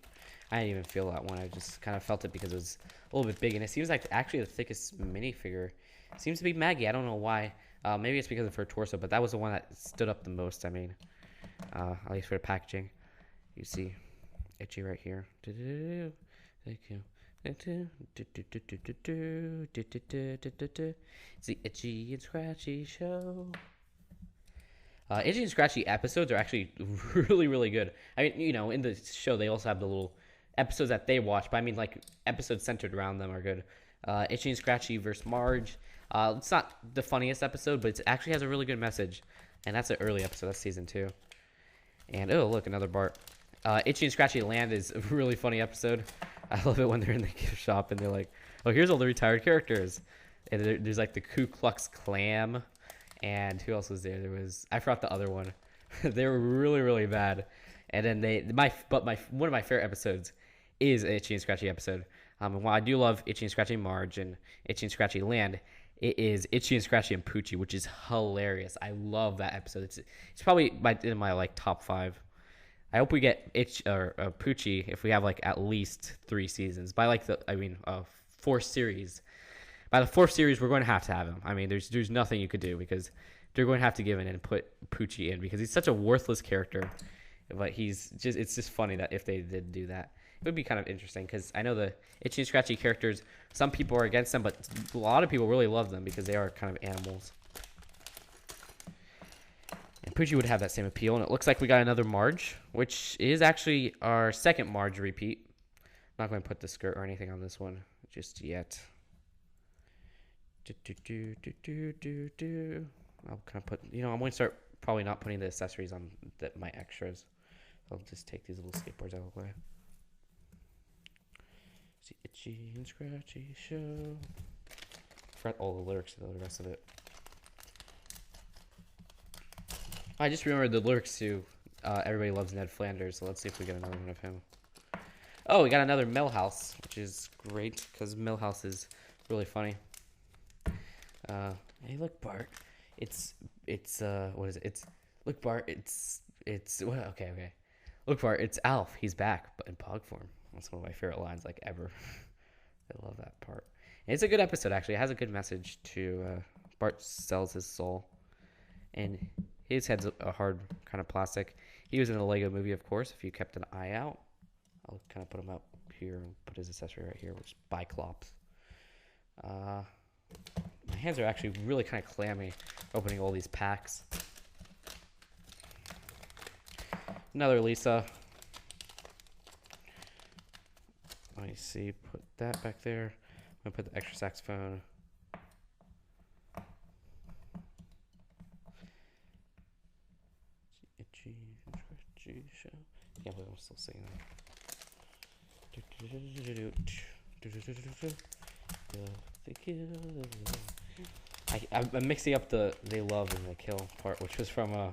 I didn't even feel that one. I just kind of felt it because it was a little bit big, and it seems like actually the thickest minifigure seems to be Maggie. I don't know why. Maybe it's because of her torso, but that was the one that stood up the most. I mean, at least for the packaging. You see Itchy right here. Thank you. It's the Itchy and Scratchy show. Itchy and Scratchy episodes are actually really, really good. I mean, you know, in the show, they also have the little episodes that they watch, but I mean, like, episodes centered around them are good. Itchy and Scratchy versus Marge. It's not the funniest episode, but it actually has a really good message. And that's an early episode. That's season 2. And, oh, look, another Bart. Itchy and Scratchy Land is a really funny episode. I love it when they're in the gift shop and they're like, oh, here's all the retired characters. And there's, like, the Ku Klux Klan. And who else was there? There was, I forgot the other one. They were really, really bad. And then one of my favorite episodes is an Itchy and Scratchy episode. And while I do love Itchy and Scratchy Marge and Itchy and Scratchy Land, it is Itchy and Scratchy and Poochie, which is hilarious. I love that episode. It's probably in my like top 5. I hope we get Poochie if we have like at least 3 seasons. 4 series. By the 4th series, we're going to have him. I mean, there's nothing you could do because they're going to have to give in and put Poochie in because he's such a worthless character. But it's just funny that if they did do that, it would be kind of interesting because I know the Itchy and Scratchy characters, some people are against them, but a lot of people really love them because they are kind of animals. And Poochie would have that same appeal, and it looks like we got another Marge, which is actually our second Marge repeat. I'm not going to put the skirt or anything on this one just yet. I'll kind of put, I'm going to start probably not putting the accessories on my extras. I'll just take these little skateboards out of the way. It's the Itchy and Scratchy show. I forgot all the lyrics to the rest of it. I just remembered the lyrics to Everybody Loves Ned Flanders, so let's see if we get another one of him. Oh, we got another Milhouse, which is great because Milhouse is really funny. Hey, look, Bart. What is it? Look, Bart. Well, okay. Look, Bart. It's Alf. He's back, but in Pog form. That's one of my favorite lines, like, ever. I love that part. And it's a good episode, actually. It has a good message to Bart sells his soul, and his head's a hard kind of plastic. He was in the LEGO movie, of course. If you kept an eye out, I'll kind of put him up here and put his accessory right here, which is Biclops. My hands are actually really kind of clammy opening all these packs. Another Lisa. Let me see. Put that back there. I'm going to put the extra saxophone. Itchy and Scratchy show. I can't believe I'm still singing that. I'm mixing up the they love and they kill part, which was from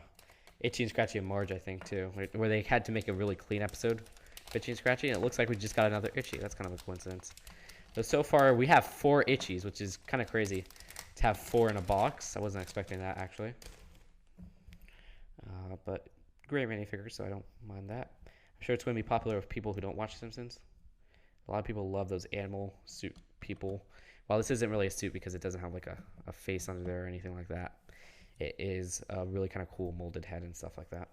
Itchy and Scratchy and Marge, I think, too, where they had to make a really clean episode of Itchy and Scratchy, and it looks like we just got another Itchy. That's kind of a coincidence. So far, we have 4 Itchies, which is kind of crazy to have 4 in a box. I wasn't expecting that, actually. But great minifigure, so I don't mind that. I'm sure it's going to be popular with people who don't watch Simpsons. A lot of people love those animal suit people. While this isn't really a suit because it doesn't have like a face under there or anything like that, it is a really kind of cool molded head and stuff like that.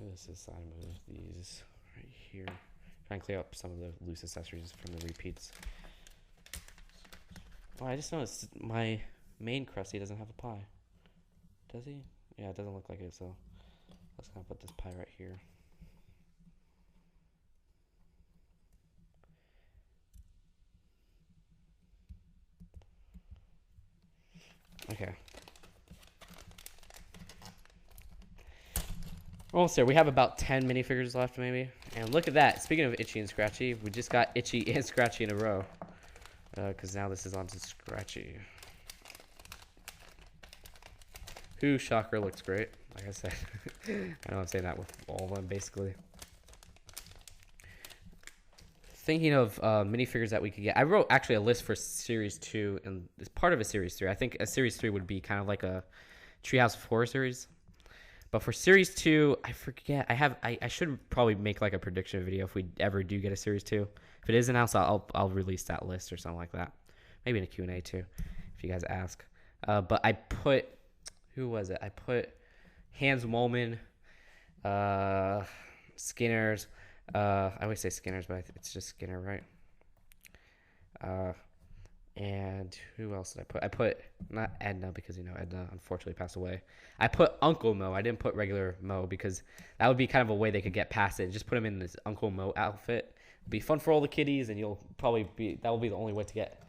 This is, I move these right here. Try and clear up some of the loose accessories from the repeats. Oh, I just noticed my main Krusty doesn't have a pie. Does he? Yeah, it doesn't look like it, so let's kind of put this pie right here. Okay. We're almost there. We have about 10 minifigures left, maybe. And look at that. Speaking of Itchy and Scratchy, we just got Itchy and Scratchy in a row. Because now this is on to Scratchy. Who, shocker, looks great. Like I said. I know I'm saying that with all of them, basically. Thinking of minifigures that we could get. I wrote, actually, a list for Series 2. And it's part of a Series 3. I think a Series 3 would be kind of like a Treehouse of Horror series. But for Series 2, I forget. I should probably make like a prediction video if we ever do get a Series 2. If it is announced, I'll release that list or something like that. Maybe in a Q&A too, if you guys ask. But I put, who was it? I put Hans Moleman, Skinner's. I always say Skinner's, but it's just Skinner, right? And who else did I put? I put, not Edna, because, you know, Edna unfortunately passed away. I put Uncle Mo. I didn't put regular Mo, because that would be kind of a way they could get past it. Just put him in this Uncle Mo outfit. It'll be fun for all the kiddies, and you'll probably be, that will be the only way to get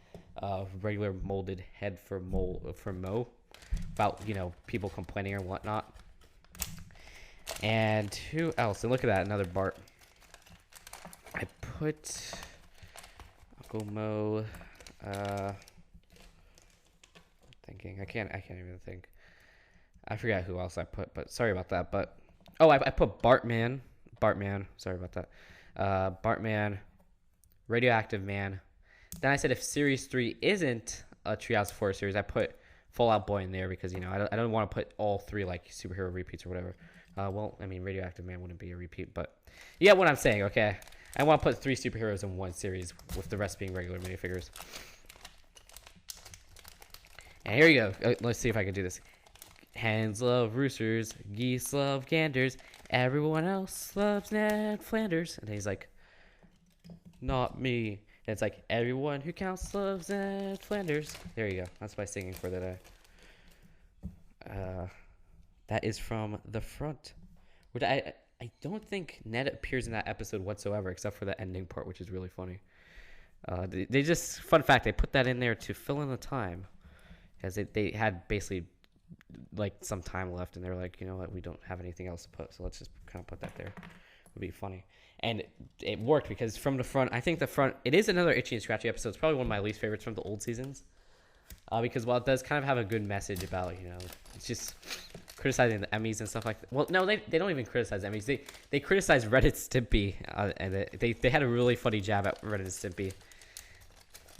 regular molded head for Mo, without, you know, people complaining or whatnot. And who else? And look at that, another Bart. I put Uncle Mo. Thinking, I can't even think. I forgot who else I put, but sorry about that. But oh, I put Bartman. Sorry about that. Bartman, Radioactive Man. Then I said if Series 3 isn't a Treehouse of Horror series, I put Fallout Boy in there because, you know, I don't want to put all three like superhero repeats or whatever. Well, I mean, Radioactive Man wouldn't be a repeat, but you get what I'm saying, okay? I want to put 3 superheroes in one series with the rest being regular minifigures. And here we go. Let's see if I can do this. Hens love roosters, geese love ganders, everyone else loves Ned Flanders. And he's like, not me. And it's like, everyone who counts loves Ned Flanders. There you go. That's my singing for the day. That is from the front. Which I don't think Ned appears in that episode whatsoever, except for the ending part, which is really funny. They just, fun fact, they put that in there to fill in the time. Because they had basically like some time left, and they were like, you know what, we don't have anything else to put, so let's just kind of put that there. It would be funny. And it worked, because from the front, I think the front, it is another Itchy and Scratchy episode. It's probably one of my least favorites from the old seasons. Because while it does kind of have a good message about, you know, it's just criticizing the Emmys and stuff like that. Well, no, they don't even criticize Emmys. They criticize Red and Stimpy, and they had a really funny jab at Red and Stimpy.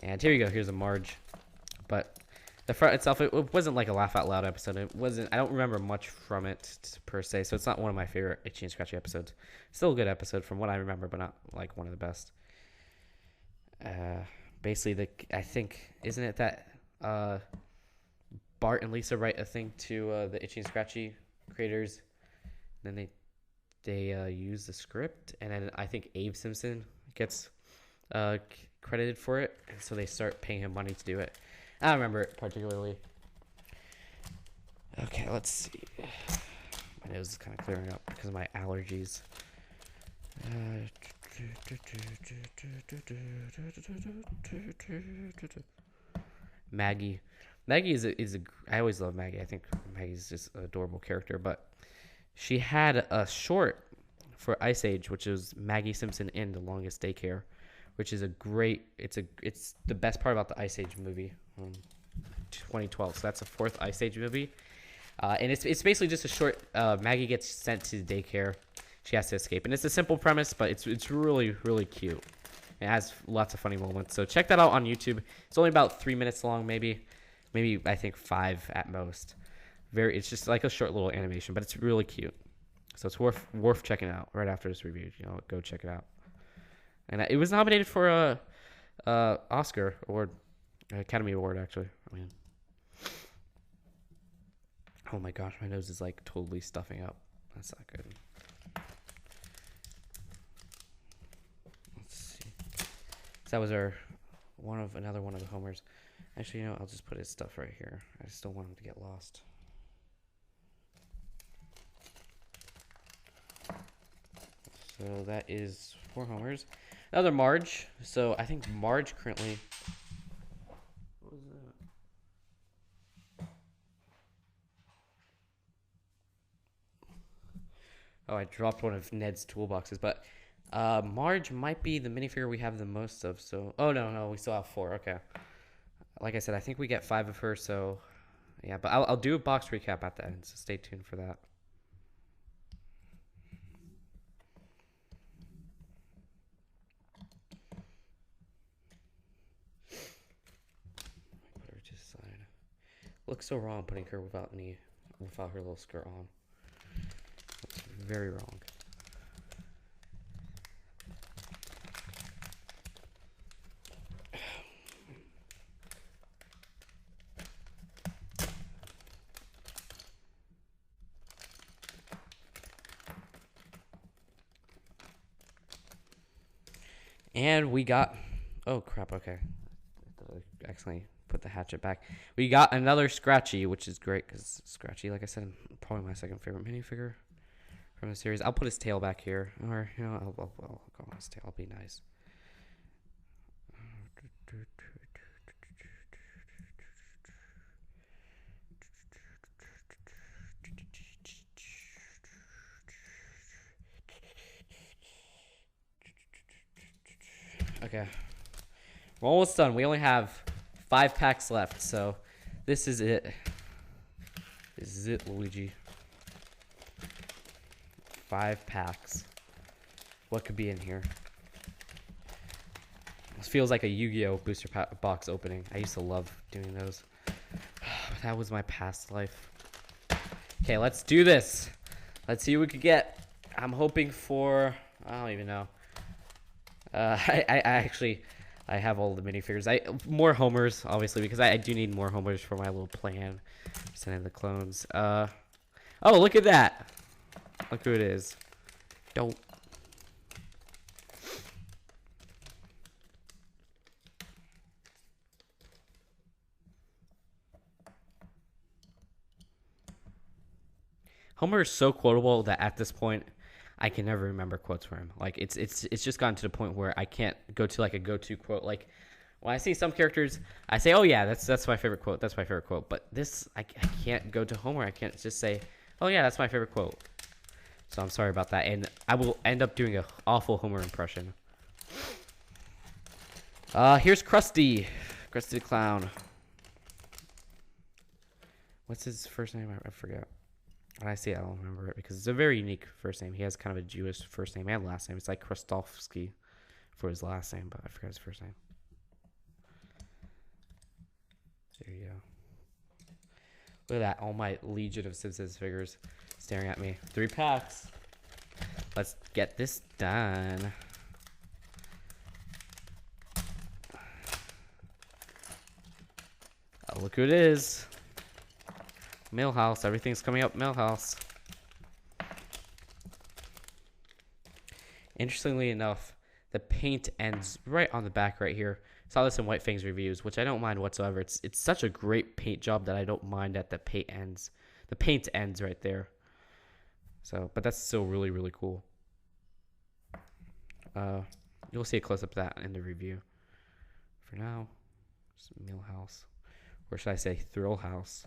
And here you go. Here's a Marge. But the front itself, it wasn't like a laugh out loud episode. It wasn't. I don't remember much from it per se, so it's not one of my favorite Itchy and Scratchy episodes. Still a good episode from what I remember, but not like one of the best. Basically, I think, isn't it that Bart and Lisa write a thing to the Itchy and Scratchy creators, and then they use the script, and then I think Abe Simpson gets credited for it, and so they start paying him money to do it. I don't remember it particularly. Okay, let's see. My nose is kind of clearing up because of my allergies. Maggie is a I always love Maggie. I think Maggie's just an adorable character, but she had a short for Ice Age, which is Maggie Simpson in The Longest Daycare, which is a great, it's the best part about the Ice Age movie, 2012. So that's the 4th Ice Age movie. And it's basically just a short, Maggie gets sent to daycare. She has to escape. And it's a simple premise, but it's really, really cute. It has lots of funny moments. So check that out on YouTube. It's only about 3 minutes long, maybe I think 5 at most. It's just like a short little animation, but it's really cute. So it's worth checking out right after this review. You know, go check it out. And it was nominated for a Oscar award, Academy Award, actually. I mean, oh my gosh, my nose is like totally stuffing up. That's not good. So that was our another one of the Homers. Actually, you know, I'll just put his stuff right here. I just don't want him to get lost. So that is 4 Homers. Another Marge. So I think Marge currently. What was that? Oh, I dropped one of Ned's toolboxes, but Marge might be the minifigure we have the most of. So, oh no, we still have 4. Okay. Like I said, I think we get 5 of her. So, yeah, but I'll do a box recap at the end. So stay tuned for that. Put her to the side. Looks so wrong putting her without her little skirt on. Looks very wrong. And we got, oh crap, okay. I accidentally put the hatchet back. We got another Scratchy, which is great because Scratchy, like I said, probably my second favorite minifigure from the series. I'll put his tail back here, or, you know, I'll go on his tail. I'll be nice. Okay, we're almost done. We only have 5 packs left, so this is it. This is it, Luigi. 5 packs. What could be in here? This feels like a Yu-Gi-Oh! Booster box opening. I used to love doing those. That was my past life. Okay, let's do this. Let's see what we could get. I'm hoping for, I don't even know. I have all the minifigures. More Homers, obviously, because I do need more Homers for my little plan. Sending the clones. Oh, look at that. Look who it is. Dope. Homer is so quotable that at this point, I can never remember quotes for him. Like it's just gotten to the point where I can't go to like a go-to quote. Like when I see some characters, I say, "Oh yeah, that's my favorite quote. That's my favorite quote." But this, I can't go to Homer. I can't just say, "Oh yeah, that's my favorite quote." So I'm sorry about that, and I will end up doing an awful Homer impression. Here's Krusty the Clown. What's his first name? I forget. When I see it, I don't remember it because it's a very unique first name. He has kind of a Jewish first name and last name. It's like Krostofsky for his last name, but I forgot his first name. There you go. Look at that. All my legion of Simpsons figures staring at me. 3 packs. Let's get this done. Oh, look who it is. Milhouse. Everything's coming up Milhouse. Interestingly enough, the paint ends right on the back right here. Saw this in White Fang's reviews, which I don't mind whatsoever. It's such a great paint job that I don't mind that the paint ends. The paint ends right there. So, but that's still really, really cool. You'll see a close-up of that in the review. For now, it's Milhouse. Or should I say Thrill House?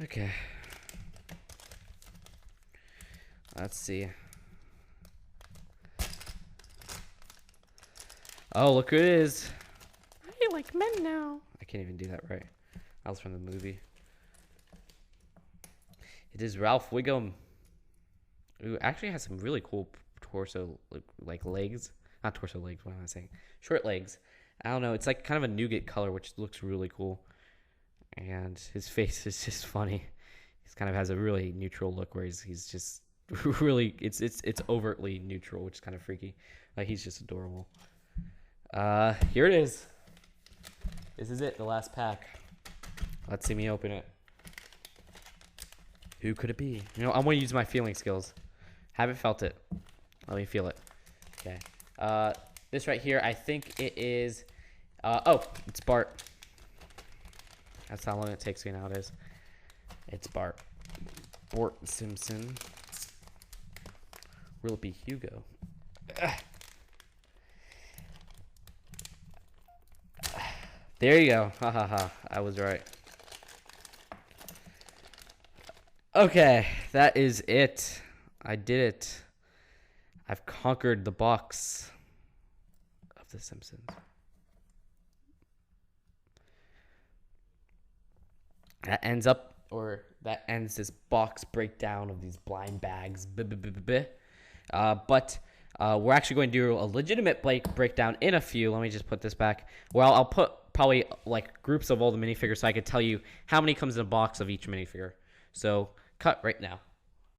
Okay. Let's see. Oh, look who it is. I like men now. I can't even do that right. That was from the movie. It is Ralph Wiggum. Who actually has some really cool torso, like legs. Not torso legs, what am I saying? Short legs. I don't know. It's like kind of a nougat color, which looks really cool. And his face is just funny. He kind of has a really neutral look where he's just really, it's overtly neutral, which is kind of freaky. Like he's just adorable. Here it is. This is it, the last pack. Let's see me open it. Who could it be? You know, I'm going to use my feeling skills. Haven't felt it. Let me feel it. Okay. This right here, I think it is... oh, it's Bart. That's how long it takes me nowadays. It's Bart. Bart Simpson. Will it be Hugo? There you go. Ha ha ha. I was right. Okay, that is it. I did it. I've conquered the box of The Simpsons. That ends this box breakdown of these blind bags. But we're actually going to do a legitimate breakdown in a few. Let me just put this back. Well, I'll put probably like groups of all the minifigures so I could tell you how many comes in a box of each minifigure. So cut right now.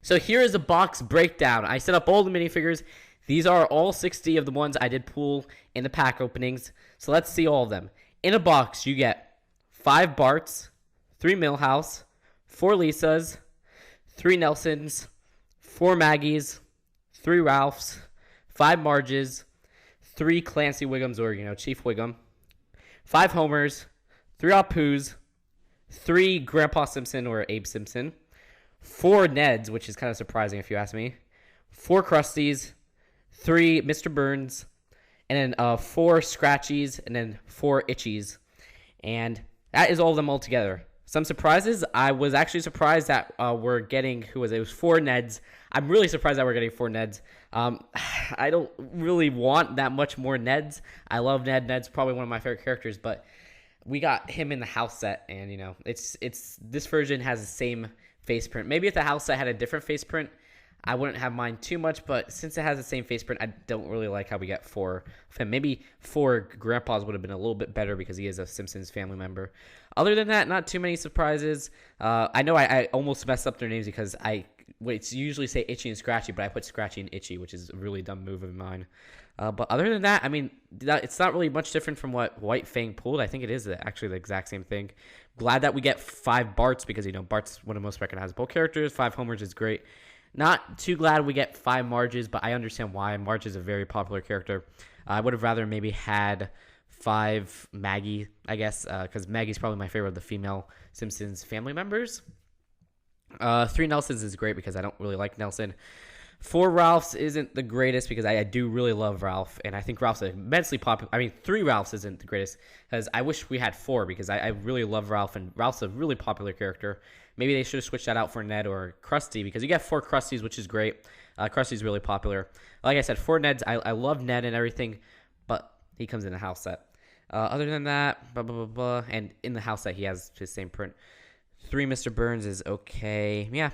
So here is a box breakdown. I set up all the minifigures. These are all 60 of the ones I did pull in the pack openings. So let's see all of them. In a box, you get 5 Barts, 3 Milhouse, 4 Lisas, 3 Nelsons, 4 Maggies, 3 Ralphs, 5 Marges, 3 Clancy Wiggums, or Chief Wiggum, 5 Homers, 3 Apu's, 3 Grandpa Simpson or Abe Simpson, 4 Neds, which is kind of surprising if you ask me, 4 Krusties, 3 Mr. Burns, and then 4 Scratchies, and then 4 Itchies. And that is all of them all together. Some surprises. I was actually surprised that we're getting, it was 4 Neds. I'm really surprised that we're getting 4 Neds. I don't really want that much more Neds. I love Ned. Ned's probably one of my favorite characters, but we got him in the house set, and it's this version has the same face print. Maybe if the house set had a different face print, I wouldn't have mind too much, but since it has the same face print, I don't really like how we get 4 of him. Maybe 4 Grandpas would have been a little bit better because he is a Simpsons family member. Other than that, not too many surprises. I know I almost messed up their names because it's usually say Itchy and Scratchy, but I put Scratchy and Itchy, which is a really dumb move of mine. But other than that, I mean, it's not really much different from what White Fang pulled. I think it is actually the exact same thing. Glad that we get 5 Barts because, Bart's one of the most recognizable characters. 5 Homers is great. Not too glad we get 5 Marges, but I understand why. Marge is a very popular character. I would have rather maybe had 5 Maggie, I guess, because Maggie's probably my favorite of the female Simpsons family members. 3 Nelsons is great because I don't really like Nelson. 4 Ralphs isn't the greatest because I do really love Ralph, and I think Ralph's immensely popular. I mean, 3 Ralphs isn't the greatest because I wish we had 4 because I really love Ralph, and Ralph's a really popular character. Maybe they should have switched that out for Ned or Krusty because you get 4 Krusties, which is great. Krusty's really popular. Like I said, 4 Neds. I love Ned and everything, but he comes in a house set. Other than that, and in the house set, he has his same print. 3 Mr. Burns is okay. Yeah,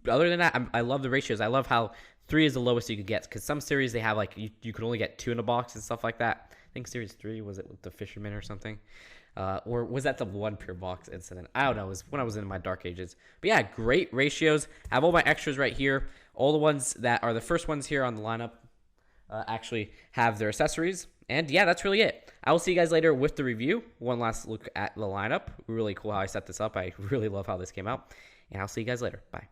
other than that, I love the ratios. I love how 3 is the lowest you could get because some series they have you could only get 2 in a box and stuff like that. I think series 3 was it with the fisherman or something, or was that the 1 per box incident? I don't know. It was when I was in my dark ages. But yeah, great ratios. I have all my extras right here. All the ones that are the first ones here on the lineup actually have their accessories. And yeah, that's really it. I will see you guys later with the review. One last look at the lineup. Really cool how I set this up. I really love how this came out. And I'll see you guys later. Bye.